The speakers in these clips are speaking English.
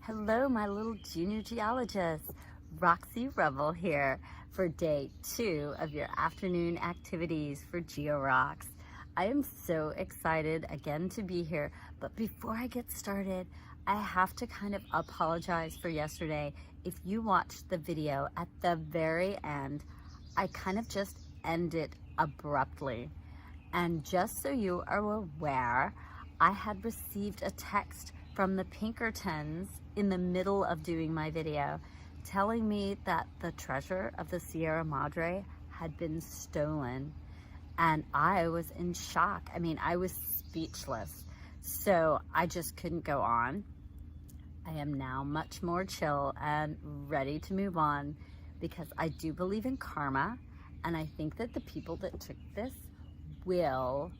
Hello, my little junior geologist. Roxy Rubble here for day 2 of your afternoon activities for GeoRocks. I am so excited again to be here, but before I get started, I have to kind of apologize for yesterday. If you watched the video at the very end, I kind of just ended abruptly. And just so you are aware, I had received a text from the Pinkertons in the middle of doing my video telling me that the treasure of the Sierra Madre had been stolen. And I was in shock. I mean, I was speechless. So I just couldn't go on. I am now much more chill and ready to move on because I do believe in karma. And I think that the people that took this will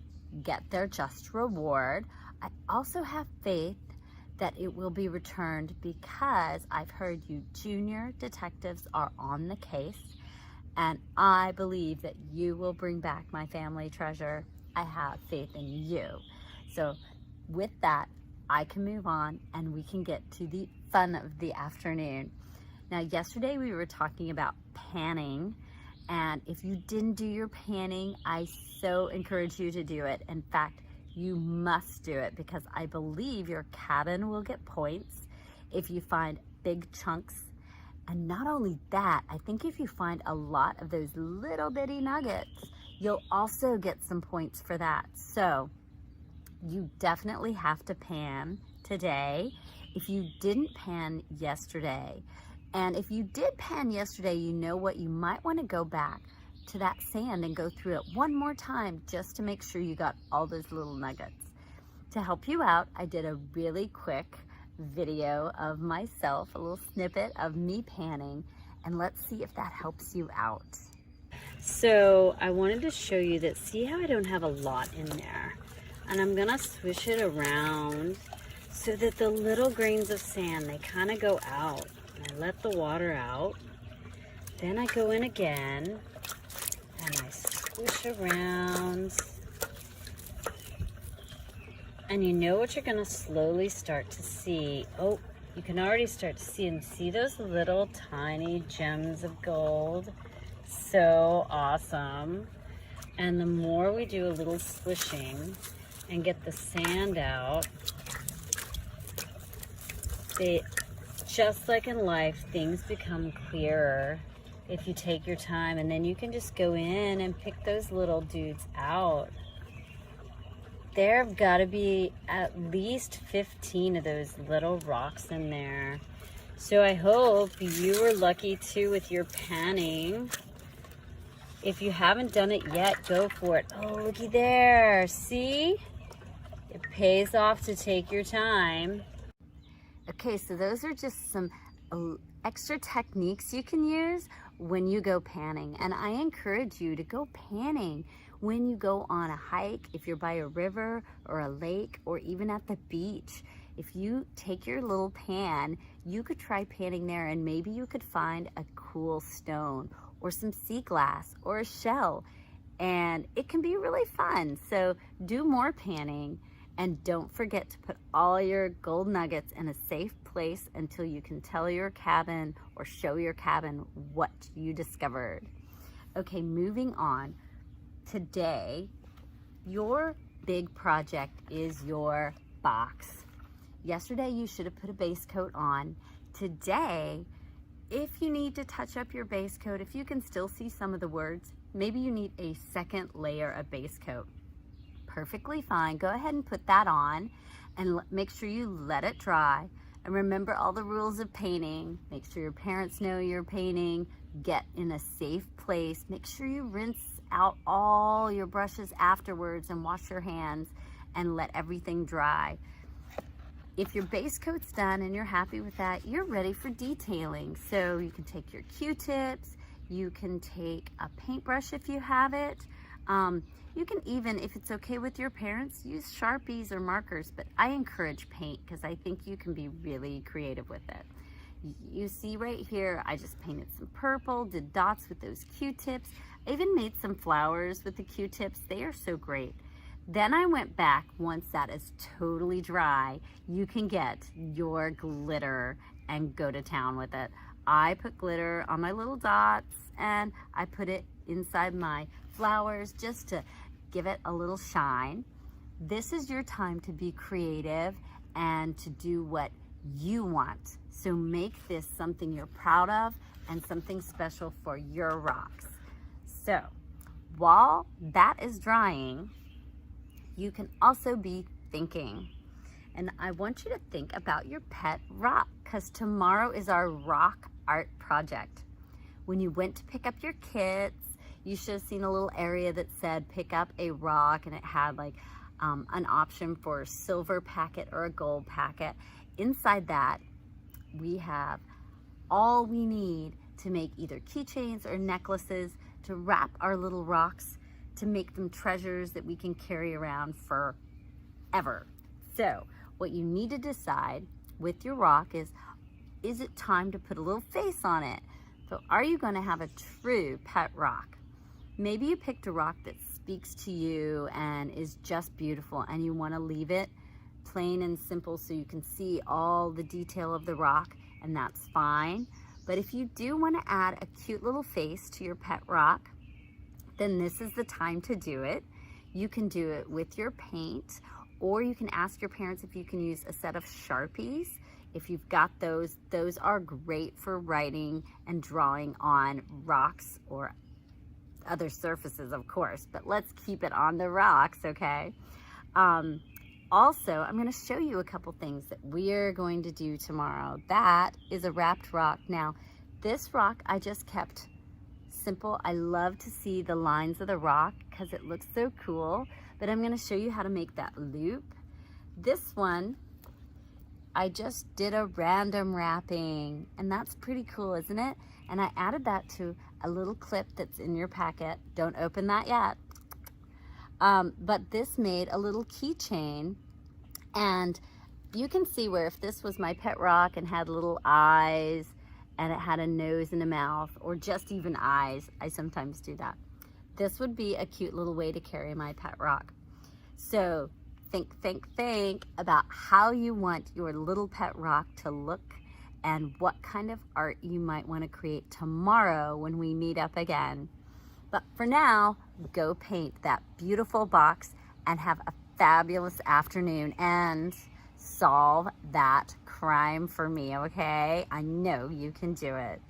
get their just reward. I also have faith that it will be returned because I've heard you junior detectives are on the case, and I believe that you will bring back my family treasure. I have faith in you. So with that, I can move on and we can get to the fun of the afternoon. Now, yesterday we were talking about panning, and if you didn't do your panning, I so encourage you to do it. In fact, you must do it because I believe your cabin will get points if you find big chunks. And not only that, I think if you find a lot of those little bitty nuggets, you'll also get some points for that. So you definitely have to pan today if you didn't pan yesterday. And if you did pan yesterday, you know what? You might want to go back to that sand and go through it one more time just to make sure you got all those little nuggets. To help you out, I did a really quick video of myself, a little snippet of me panning, and let's see if that helps you out. So I wanted to show you that, see how I don't have a lot in there? And I'm gonna swish it around so that the little grains of sand, they kind of go out. I let the water out. Then I go in again and I squish around. And you know what you're gonna slowly start to see. Oh, you can already start to see and see those little tiny gems of gold. So awesome. And the more we do a little swishing and get the sand out, just like in life, things become clearer if you take your time, and then you can just go in and pick those little dudes out. There have got to be at least 15 of those little rocks in there. So I hope you were lucky too with your panning. If you haven't done it yet, go for it. Oh, looky there. See? It pays off to take your time. Okay, so those are just some extra techniques you can use when you go panning. And I encourage you to go panning when you go on a hike, if you're by a river or a lake or even at the beach. If you take your little pan, you could try panning there, and maybe you could find a cool stone or some sea glass or a shell, and it can be really fun. So do more panning. And don't forget to put all your gold nuggets in a safe place until you can tell your cabin or show your cabin what you discovered. Okay, moving on. Today, your big project is your box. Yesterday, you should have put a base coat on. Today, if you need to touch up your base coat, if you can still see some of the words, maybe you need a second layer of base coat. Perfectly fine. Go ahead and put that on and make sure you let it dry. And remember all the rules of painting. Make sure your parents know you're painting. Get in a safe place. Make sure you rinse out all your brushes afterwards and wash your hands and let everything dry. If your base coat's done and you're happy with that, you're ready for detailing. So you can take your Q-tips. You can take a paintbrush if you have it. You can even, if it's okay with your parents, use Sharpies or markers, but I encourage paint because I think you can be really creative with it. You see right here, I just painted some purple, did dots with those Q-tips. I even made some flowers with the Q-tips. They are so great. Then I went back. Once that is totally dry, you can get your glitter and go to town with it. I put glitter on my little dots and I put it inside my flowers just to give it a little shine. This is your time to be creative and to do what you want. So make this something you're proud of and something special for your rocks. So while that is drying, you can also be thinking. And I want you to think about your pet rock, because tomorrow is our rock art project. When you went to pick up your kits, you should have seen a little area that said pick up a rock, and it had like an option for a silver packet or a gold packet. Inside that, we have all we need to make either keychains or necklaces to wrap our little rocks, to make them treasures that we can carry around forever. So what you need to decide with your rock is it time to put a little face on it? So are you going to have a true pet rock? Maybe you picked a rock that speaks to you and is just beautiful, and you want to leave it plain and simple so you can see all the detail of the rock, and that's fine. But if you do want to add a cute little face to your pet rock, then this is the time to do it. You can do it with your paint, or you can ask your parents if you can use a set of Sharpies. If you've got those are great for writing and drawing on rocks or other surfaces, of course, but let's keep it on the rocks, okay? Also, I'm going to show you a couple things that we're going to do tomorrow. That is a wrapped rock. Now, this rock I just kept simple. I love to see the lines of the rock because it looks so cool, but I'm going to show you how to make that loop. This one, I just did a random wrapping, and that's pretty cool, isn't it? And I added that to a little clip that's in your packet. Don't open that yet. But this made a little keychain, and you can see where if this was my pet rock and had little eyes and it had a nose and a mouth, or just even eyes, I sometimes do that. This would be a cute little way to carry my pet rock. So think about how you want your little pet rock to look and what kind of art you might want to create tomorrow when we meet up again. But for now, go paint that beautiful box and have a fabulous afternoon and solve that crime for me, okay? I know you can do it.